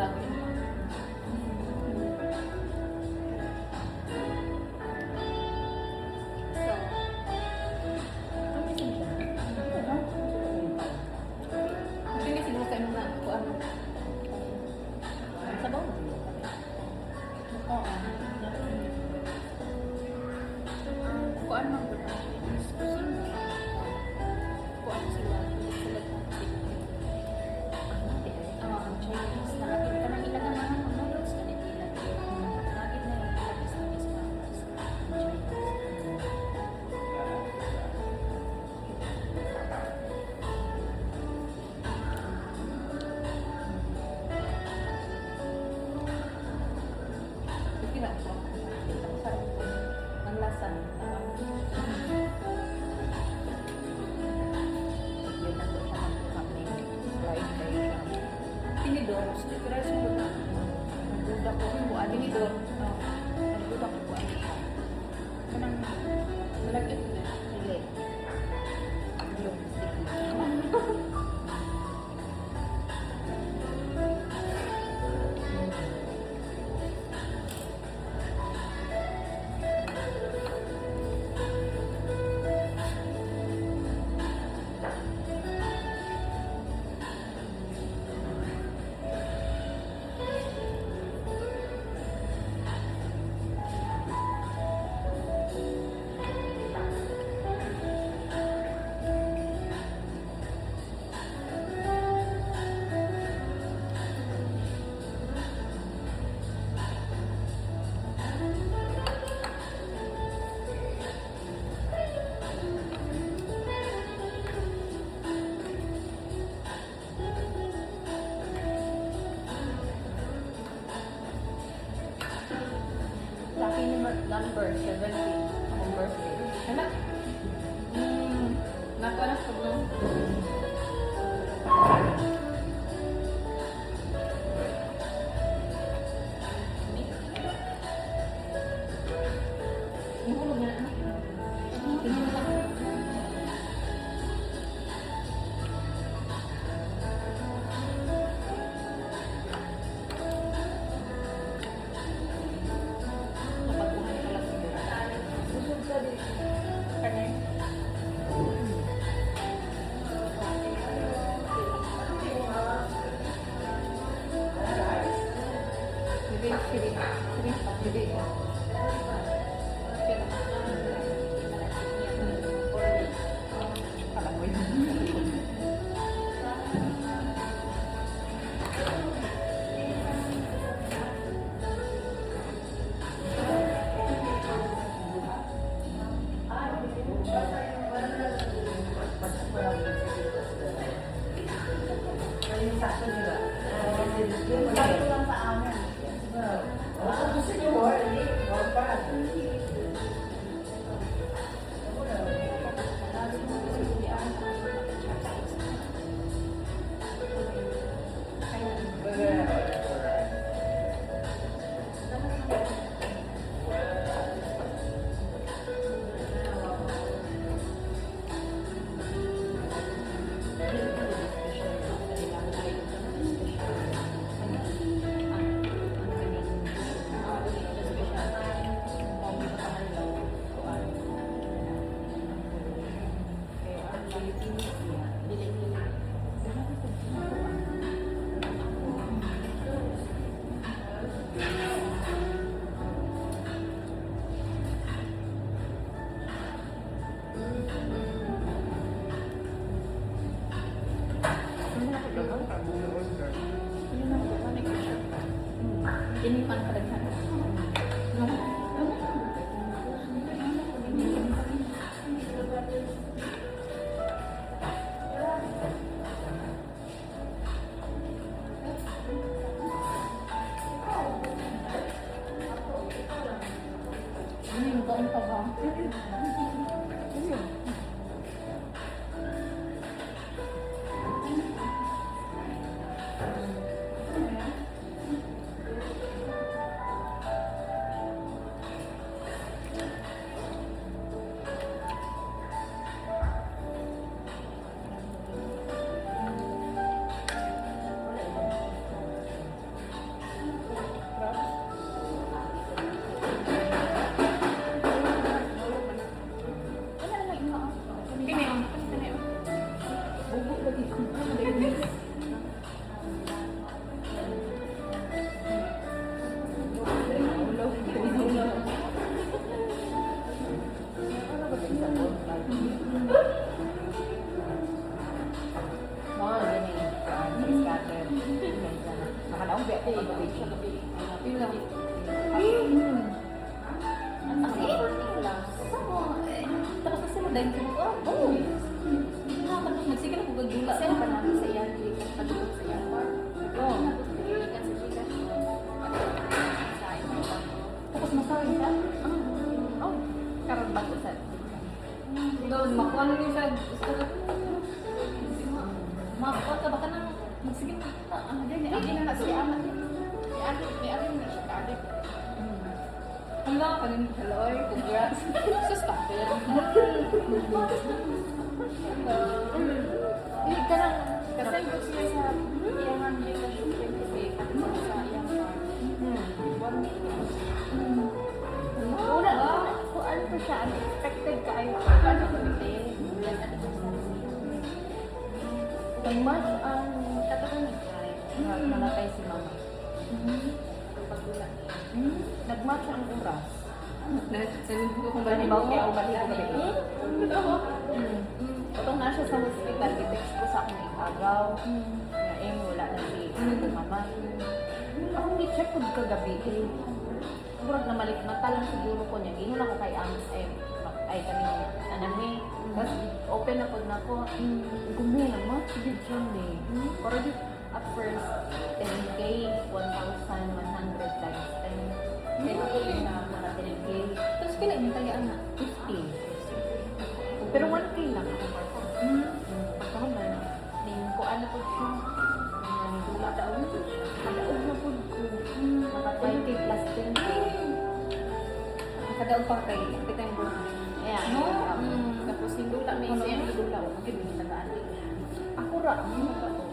bago yun. Tinidor, sticker sa buta. Nagduda ko kung buwan tinidor. Nagduda ko buwan siya. Kanang malagit na. Hindi. Yung sticker. Number 17, akong birthday. Anak, nakanak sa blong. Ihulog na anak. Tingin lang. Ini pan kadang-kadang. Ini bukan apa-apa. gabi siya gabi. Yun lang. Ang asin lang. Tapos kasi mo dahil ko, oh, magsige na ko gagula. Kasi pa namin sa iyan, pagdulog sa iyan bar. Oo. Pagdulugan sa Gcash. Sa iyan bar. Tapos masahin ka? Oh, karon ba ko sa Doon, makuha na rin sa makuha ka, baka nang magsige na. ano din, ang ina na si Aman. May amin na siya kaagad. Hala, kanin hello, congrats. Sus pa. Hindi ka lang. Kasi gusto niya sa iyangan niya sa shopping kasi pagdating sa iyang bar. 1 week. Una, Kung ano po siya, unexpected ka ay ano ko din. Yan na ito sa ang match ang katulad ni Kai. nalatay si mama. Paggulat. Nag-match ang oras. Sabi ko kung Bali ba mo kaya ubalik ko gabi. Otong na siya sa hospital, i-text ko sa akong ikagaw. Na wala na si mama. Ako ni-check ko kagabi. Murag na malikmata lang siguro ko niya. Gino na ko kay ang ay kami anami. Tapos open na po na ko. Gumi na mo. Sige siya ni. Pero di at first 10K, 1,100 times 10. Kaya ko yun na mga 10K. Tapos pila yung tagaan na? 50. Pero 1K lang ako. Pagkaman, ning ko ano po siya. Nandula daog na po siya. Madaog na po ko. Mga 20 plus 10K. Kadaog pa kay kita yung buhay. Ayan. No? Tapos hindula may isa yung hindula. Bakit yung tagaan? Ako ra. Ano ba to?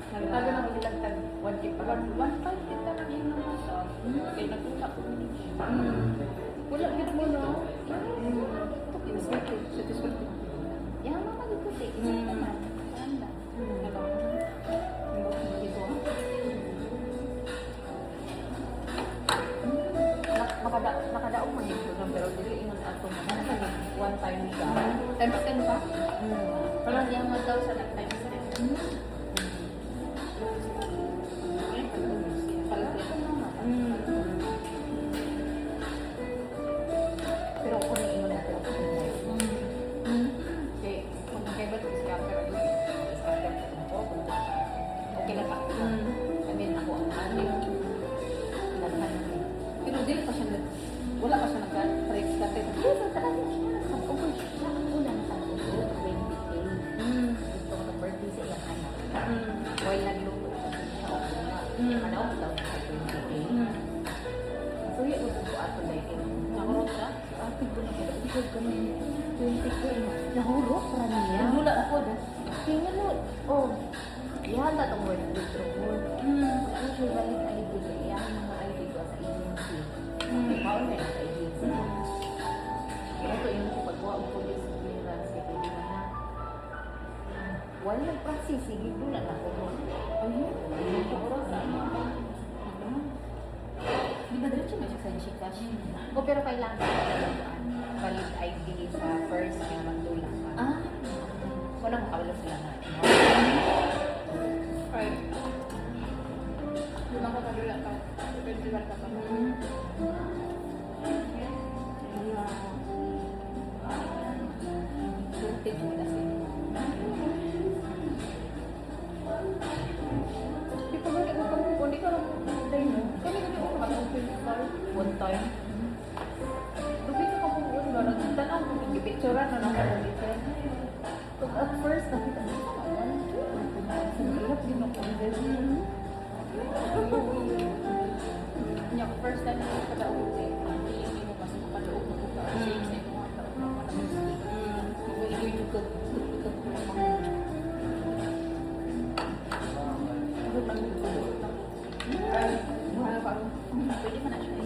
Nagtago na ko nilang tag 1K pa. 1.5 kita na yun naman sa. Kaya nagtula ko rin siya. Wala gid mo no. Satisfied. Yan mga magikuti. Isa naman. Sanda. Nakadaog man yung program pero dili ingon ato mo. Ano sa one time ka? Times 10 pa? Parang yung mga daw sa times 10. Pero ako na ingon ako. Okay, kung magkaiba ito, scatter ako. Scatter ako. Okay na pa. I mean, ako ang ating naghan. Pero dili pa siya wala pa siya nag-try scatter. Yes, talaga siya. Nag-over siya. Una na sa 20K. Ito ang birthday sa iyang anak. While nagluto siya siya ako na. Ano daw sa 20K. So yun, ko ato na yun. Nakurot siya? Ate ko na kaya. Ikaw ka na 20K. Nahurot pa niya. Nagmula ako na. Tingnan mo. Oh. Yan na itong word withdraw. Ano siya valid ID ko? Yan ang mga ID ko sa agency. Ikaw na yung sa agency. Ito yung ko pagkuha ang police clearance. Ito yung na. Wala nag-process. Sige ko na ako. Ayun. Ayun ko oras. Di ba diretso na siya sa Gcash? O pero kailangan ka talagaan. Valid ID sa first yung magdulang ka. Wala mo kabalo sila na. Right. Di ba ka kadula ka? Kadula ka pa. Surtid mo kasi. Di pa ba ko kung di ka lang day mo? Kami kami ako mag-open card. One time. Dubi ka pa kung ano na tanaw ko yung picture na nakalagay. Pag at first, nakita ko sa kawan. Hirap din ako. Nya ko first time na kada-uwi. Hindi mo mas makaloob mo ka. Same sa imo ang taon na Iluyo ko. Ay, mahal pa. Pwede pa na siya.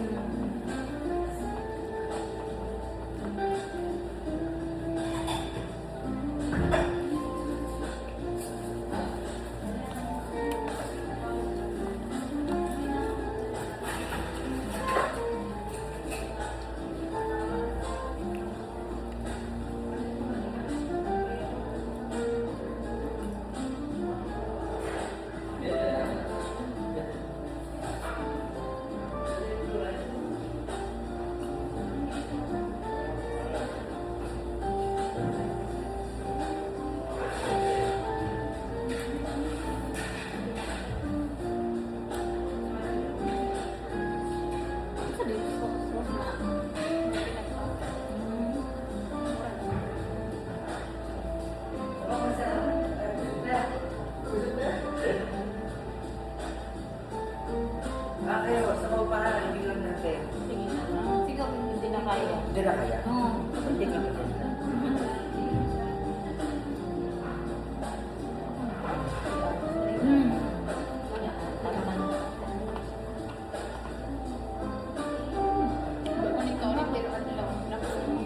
Sige. Sige na lang. Sige, hindi na kaya. Hindi na kaya. Oo. Hindi ka. Kunin ka ulit, pero ano lang, lakas mo.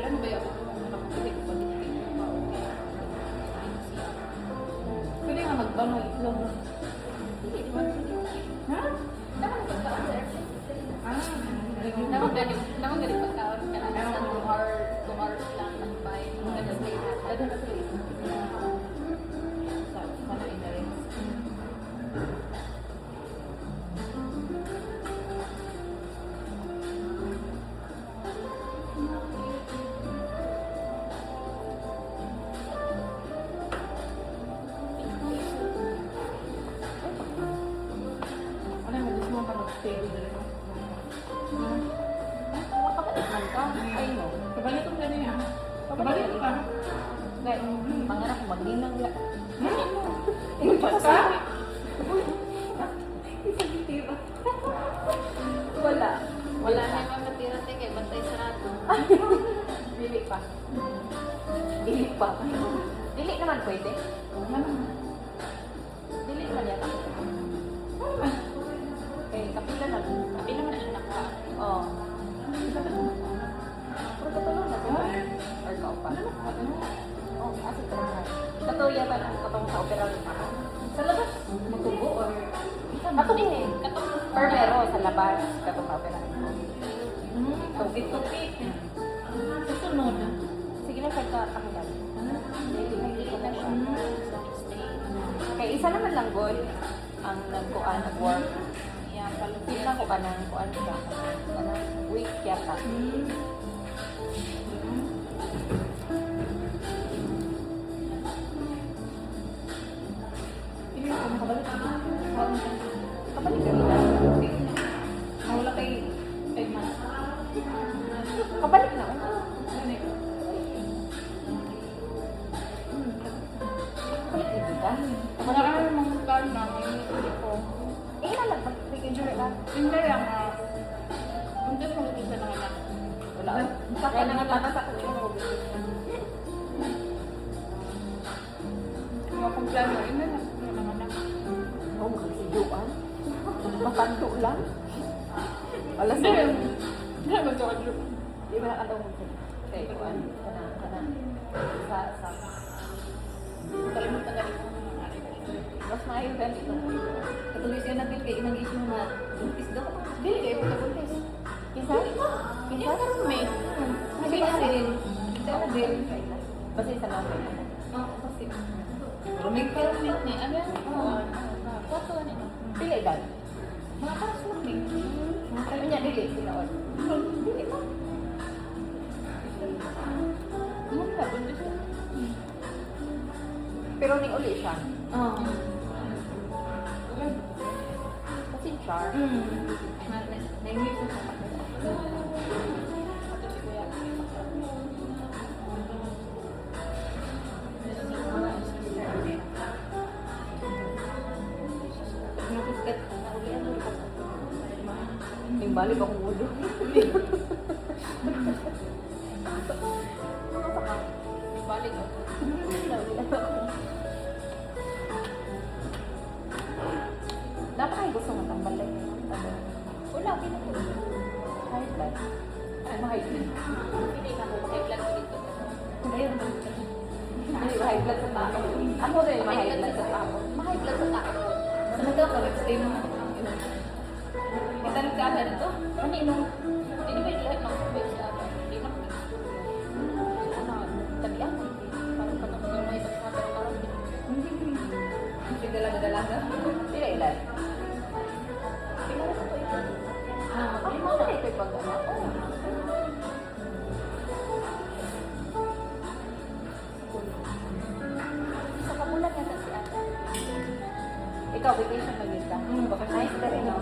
Alam ba yun? Nakapili ko pa din. Pwede nga magbango itlog. Ha? Nakang galing pagkaon ka na sa 2 hours lang ng bike. Tapos may Dagan na sila. Sana inarin. Ano yung gusto mo pa mag-stay with the Makapalik man ka. Ay, no. Kabalik ko ka niya. Kabalik ka. Kaya, pangarap ko maglinang lang. Ito ka? Wala. Wala na yung mga tira kay bantay sarado. Dili pa. Dili pa. Dili naman pwede. Dili naman yata. Eh, kapila na. Tapi naman ang naka. Oo. Pero katulong na siya. Or kaupa. Oo, asa ka naman. Katuya pa lang katong sa opera rin ako. Sa labas, matubo or... Katubo. Permero sa labas. Katong sa opera rin ako. Tupit-tupit. Susunod. Sige na sa kakakilan. Hindi na siya. Kaya isa naman lang good ang nagkuan, nag-work. Yan, Feel na ko ka ng kuan siya. Ano, week yata. Hindi ko makabalik. Kapalik ka nila. Nawala kay 5 months. Kapalik na. Ganun. Kapalik na kita. Marami mong plan na hindi ko. Eh, nalang pag-picture ka. Hindi lang na. Hindi mo isa na nga. Wala. Kaya nangataka sa kuya mo. Mga kong plano, hindi na. Hindi na nga. Oh, makasidyuan. Matanto lang. Alas Hindi. na. Hindi naman ito kadyo. Di ba nakataw mo siya? Kaya kuan. Kana. Sa. Kalimutan na rin kung ano nangyari. Mas maayo ganito. Katuloy siya na kay inang issue na buntis daw. Dili kayo pagkabuntis. Kinsa? Hindi ka rin may. Kasi kasi din. Hindi ako din. Basta isa lang. Oo, kasi. Rumig pa rumig ni. Ano yan? Oo. Kwato ano yun? Pila edad? Mga karas rumig. Sabi niya, dili. Sinaon. Dili pa. Ano na, buntis yun? Pero ni uli siya. Oo. Kasi char. Naingit ko sa kapila. Yung balik akong ulo. Balik ako. Dapat ay gusto nga tambalik. Wala, pinag-ulo. High blood. Ay, ma-high blood. Hindi na ako makiplan dito. Ayun. Ay, ma-high blood sa tao. Ako rin, ma-high blood sa tao. Mahigh blood sa tao. Sa nagawa ko, nag-stay naman. Kita rin ka dito. Ano yun? Hindi ba yung lahat ng sabay sa atin? Hindi na. Tabi ako. Parang patapos may pagkakataon parang Hindi dalaga-dalaga. Sila ilan? pinara sa ko ito. Ay, mga na ito yung pag-anak. Sa kabulan yata si ate. Ikaw, vacation na yun ka. Baka Nice ka rin, no?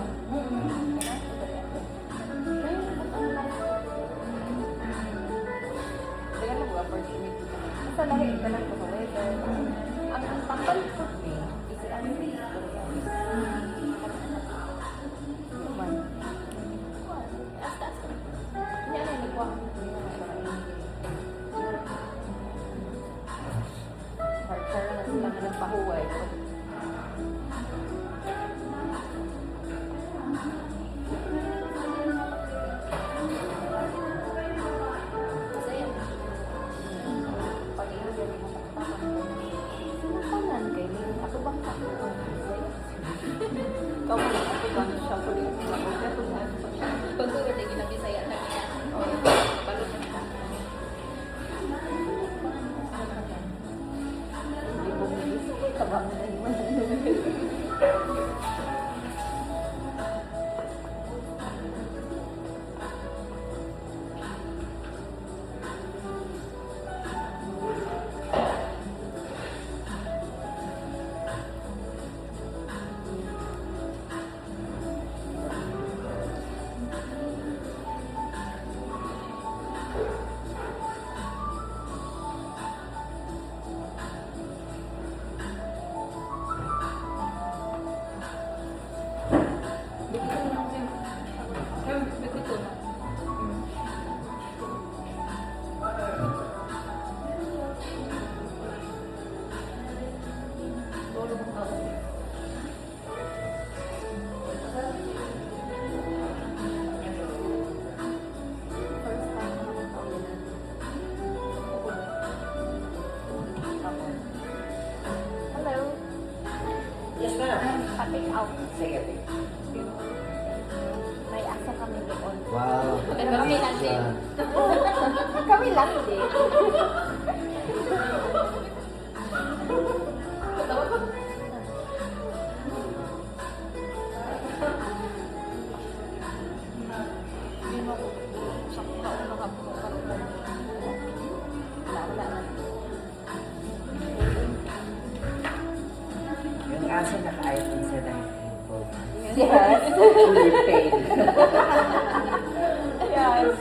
Teka lang, opportunity ka. Basta lahi ka lang sa weather. Ang ang tambal ko ni is ang man. Astas. Hindi na ni ko. Partner na sila nga nagpahuway. Masaya na. Pag-iwan din mo tanan kay ni ako bang ako. Kau mo ako bang siya ko rin ako pero na. Pag suwerte, ginabisaya na niya. Balot na siya. Hindi mo gusto ko tabang na iwan. Hello. Yes, ma'am. Pa-take out. Sige. May asa kami doon. Wow. Kami lang din. Kami lang din. Hindi mo ko sakta o makapukan ko. Wala na. Yung aso naka-iPhone 17 Pro. Yes. Fully paid. Yes.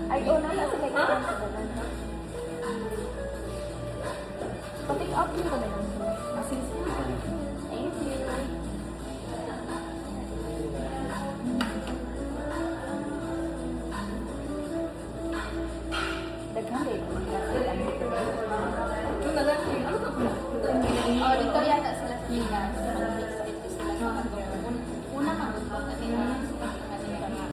Ay, una na sila kaya sa dalan. Pa-take out din kami ng Asin Thank you. Daghan din. Ito na lang. Ano ka po? Oh, dito yata sila sa Pinas. Sila sa